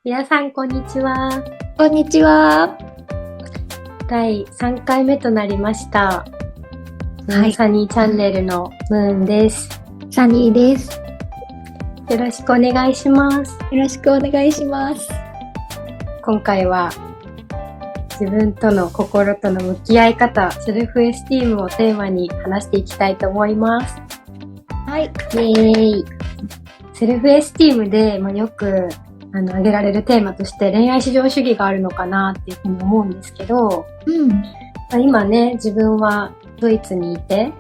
皆さん、こんにちは。こんにちは。第3回目となりました。はい。サニーチャンネルのムーンです。サニーです。よろしくお願いします。よろしくお願いします。今回は、自分との心との向き合い方、セルフエスティームをテーマに話していきたいと思います。はい。イエーイ。セルフエスティームで、よく挙げられるテーマとして恋愛至上主義があるのかなっていうふうに思うんですけど、今ね、自分はドイツにいて、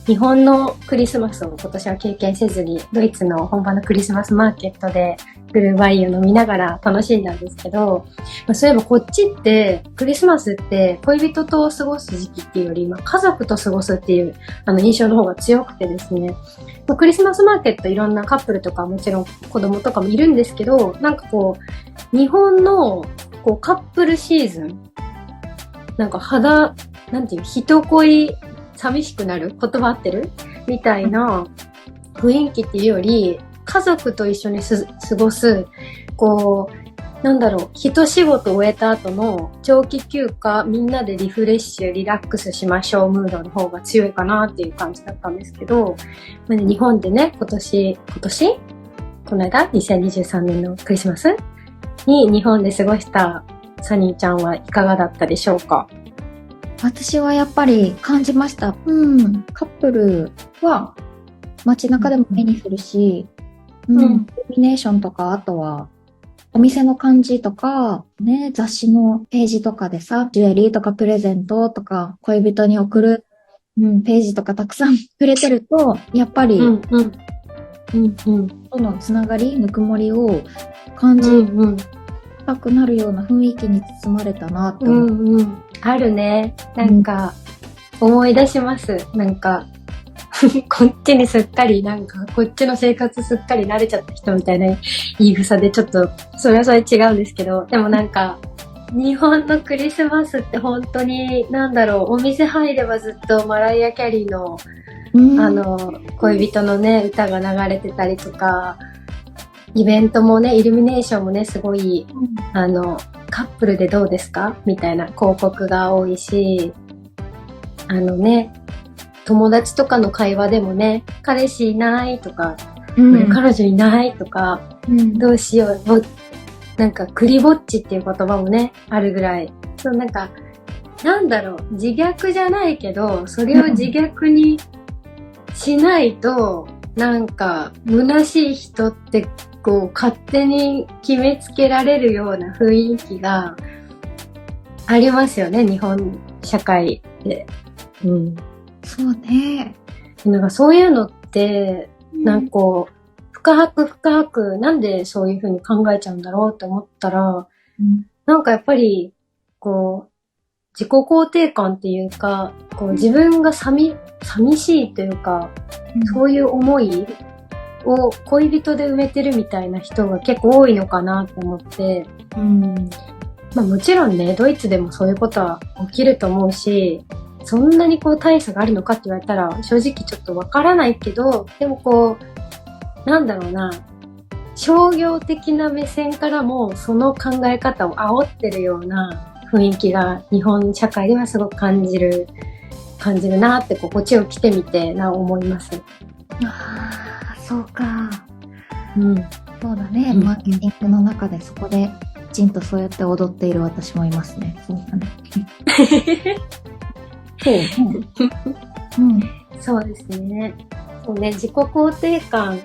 日本のクリスマスを今年は経験せずに、ドイツの本場のクリスマスマーケットでグルーワインを飲みながら楽しんだんですけど、そういえばこっちってクリスマスって恋人と過ごす時期っていうより、家族と過ごすっていう印象の方が強くてですね、クリスマスマーケットいろんなカップルとかもちろん子供とかもいるんですけど、日本のカップルシーズン、人恋寂しくなる言葉合ってるみたいな雰囲気っていうより、家族と一緒に過ごす、一仕事終えた後の長期休暇、みんなでリフレッシュ、リラックスしましょうムードの方が強いかなっていう感じだったんですけど、日本でね、この間、2023年のクリスマスに日本で過ごしたサニーちゃんはいかがだったでしょうか？私はやっぱり感じました。カップルは街中でも目にするし、イルミネーションとか、あとはお店の感じとか、ね、雑誌のページとかでさ、ジュエリーとかプレゼントとか、恋人に送る、ページとかたくさん触れてると、やっぱり、とのつながり、ぬくもりを感じたくなるような雰囲気に包まれたなって思う。あるね。思い出します。こっちにすっかり、こっちの生活すっかり慣れちゃった人みたいな言い草でちょっと、それはそれ違うんですけど、でも日本のクリスマスって本当に、お店入ればずっとマライア・キャリーの、恋人のね、歌が流れてたりとか、イベントもね、イルミネーションもね、すごい、カップルでどうですかみたいな広告が多いし、友達とかの会話でもね、彼氏いないとか、彼女いないとか、どうしよう、クリぼっちっていう言葉もね、あるぐらい、自虐じゃないけど、それを自虐にしないと、虚しい人って勝手に決めつけられるような雰囲気がありますよね、日本社会で。そうね。そういうのって、深く、なんでそういう風に考えちゃうんだろうって思ったら、やっぱり、自己肯定感っていうか、自分が寂しいというか、そういう思いを恋人で埋めてるみたいな人が結構多いのかなと思って、もちろんね、ドイツでもそういうことは起きると思うし、そんなに大差があるのかって言われたら正直ちょっとわからないけど、でも商業的な目線からもその考え方を煽ってるような雰囲気が日本社会ではすごく感じるなってこっちを来てみて思います。そうか。そうだね。マーケティングの中でそこできちんとそうやって踊っている私もいますね。そうだね。そうですね。そうね、自己肯定感、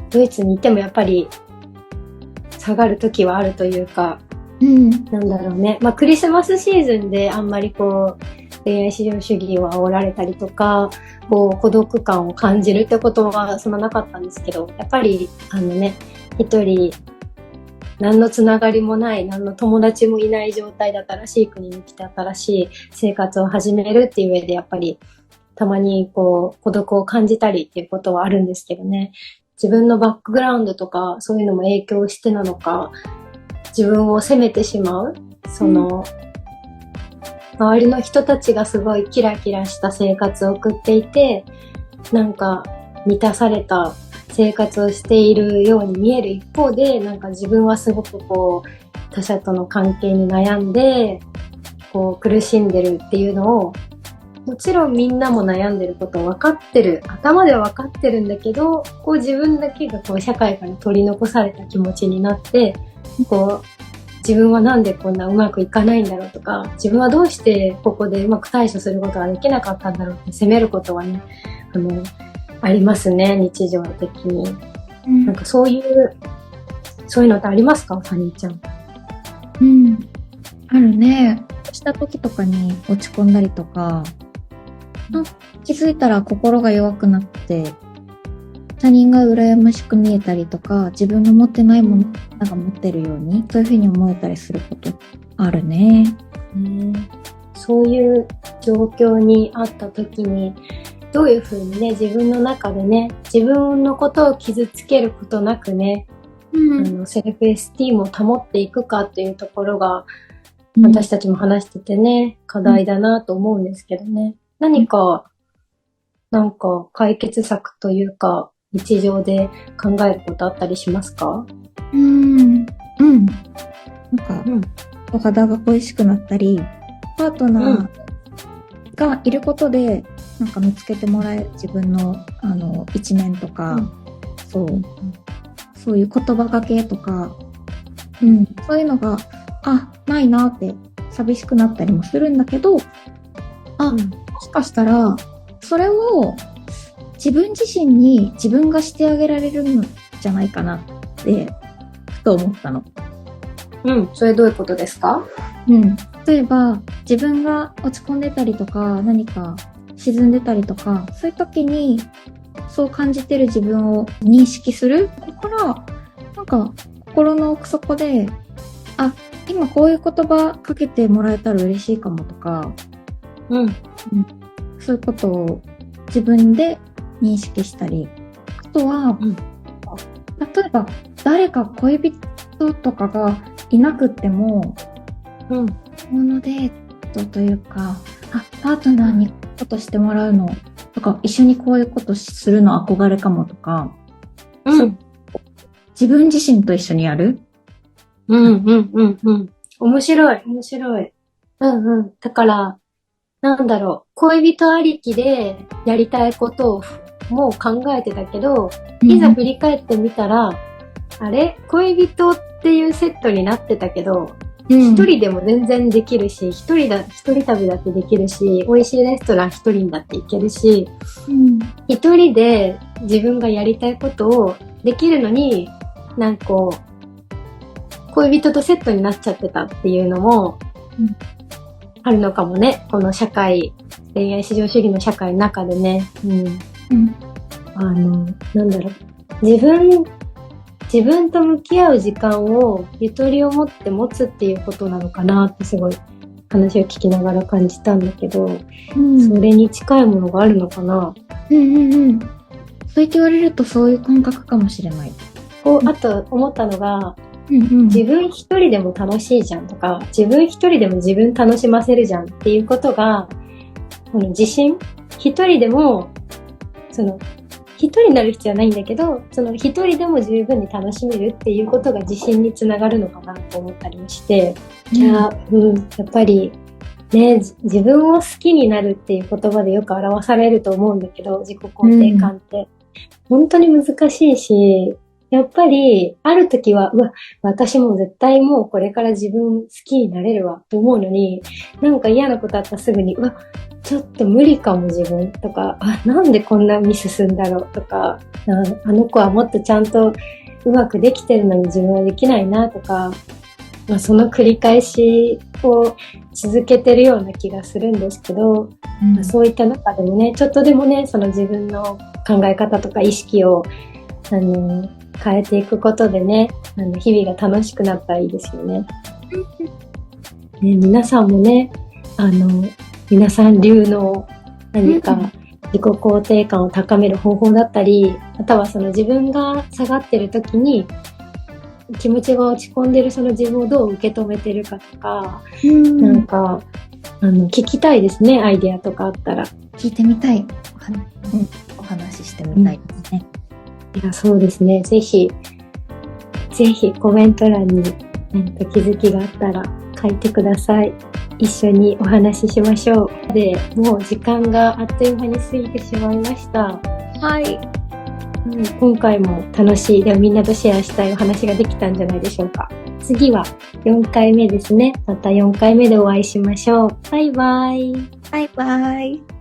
ドイツにいてもやっぱり下がる時はあるというか、クリスマスシーズンであんまり恋愛至上主義を煽られたりとか、孤独感を感じるってことはそんななかったんですけど、やっぱり一人何のつながりもない、何の友達もいない状態で新しい国に来て新しい生活を始めるっていう上でやっぱりたまに孤独を感じたりっていうことはあるんですけどね。自分のバックグラウンドとかそういうのも影響してなのか、自分を責めてしまう。周りの人たちがすごいキラキラした生活を送っていて、満たされた生活をしているように見える一方で、なんか自分はすごくこう、他者との関係に悩んで、こう苦しんでるっていうのを、もちろんみんなも悩んでることを分かってる。頭では分かってるんだけど、こう自分だけがこう社会から取り残された気持ちになって、こう、自分はなんでこんなうまくいかないんだろうとか、自分はどうしてここでうまく対処することができなかったんだろうって責めることはね、ありますね、日常的に。なんかそういうのってありますか、サニーちゃん。あるね。した時とかに落ち込んだりとか、気づいたら心が弱くなって、他人が羨ましく見えたりとか、自分が持ってないものが持ってるように、そういう風に思えたりすることあるね。そういう状況にあった時に、どういう風にね、自分の中でね、自分のことを傷つけることなくね、セルフエスティームを保っていくかっていうところが、私たちも話しててね、課題だなと思うんですけどね。何か、なんか解決策というか、日常で考えることあったりしますか？なんか、お肌が恋しくなったり、パートナーがいることで、なんか見つけてもらえる自分の、一面とか、そういう言葉がけとか、そういうのが、ないなって寂しくなったりもするんだけど、もしかしたら、それを自分自身に自分がしてあげられるんじゃないかなって、ふと思ったの。それどういうことですか？例えば、自分が落ち込んでたりとか、何か沈んでたりとか、そういう時に、そう感じてる自分を認識する。ここから、なんか、心の奥底で、今こういう言葉かけてもらえたら嬉しいかもとか、そういうことを自分で認識したり、あとは、例えば誰か恋人とかがいなくっても、モノデートというか、パートナーにことしてもらうのとか、一緒にこういうことするの憧れかもとか、自分自身と一緒にやる。面白い。だから、なんだろう、恋人ありきでやりたいことをもう考えてたけど、いざ振り返ってみたら、あれ恋人っていうセットになってたけど、一人でも全然できるし、一人旅だってできるし、美味しいレストラン一人だって行けるし、一人で自分がやりたいことをできるのに、なんかこう、恋人とセットになっちゃってたっていうのも、あるのかもね。この恋愛至上主義の社会の中でね。なんだろう。自分と向き合う時間をゆとりを持って持つっていうことなのかなってすごい話を聞きながら感じたんだけど、それに近いものがあるのかな。そう言って言われるとそういう感覚かもしれない。あと思ったのが、自分一人でも楽しいじゃんとか、自分一人でも自分楽しませるじゃんっていうことが、この自信、一人でも、一人になる必要はないんだけど、一人でも十分に楽しめるっていうことが自信につながるのかなと思ったりもして、やっぱりね、自分を好きになるっていう言葉でよく表されると思うんだけど、自己肯定感って。本当に難しいし、やっぱり、ある時は、私も絶対もうこれから自分好きになれるわと思うのに、なんか嫌なことあったらすぐに、ちょっと無理かも自分とか、なんでこんなミスすんだろうとか、あの子はもっとちゃんとうまくできてるのに自分はできないなとか、その繰り返しを続けてるような気がするんですけど、そういった中でもね、ちょっとでもね、その自分の考え方とか意識を、変えていくことでね、日々が楽しくなったらいいですよね。皆さんもね、皆さん流の何か自己肯定感を高める方法だったり、あとはその自分が下がってる時に気持ちが落ち込んでるその自分をどう受け止めてるかとか、なんか聞きたいですね、アイデアとかあったら。聞いてみたい。お話ししてみたいですね。いや、そうですね。ぜひコメント欄に何か気づきがあったら書いてください。一緒にお話ししましょう。で、もう時間があっという間に過ぎてしまいました。はい。今回も楽しい、でもみんなとシェアしたいお話ができたんじゃないでしょうか。次は4回目ですね。また4回目でお会いしましょう。バイバイ。バイバイ。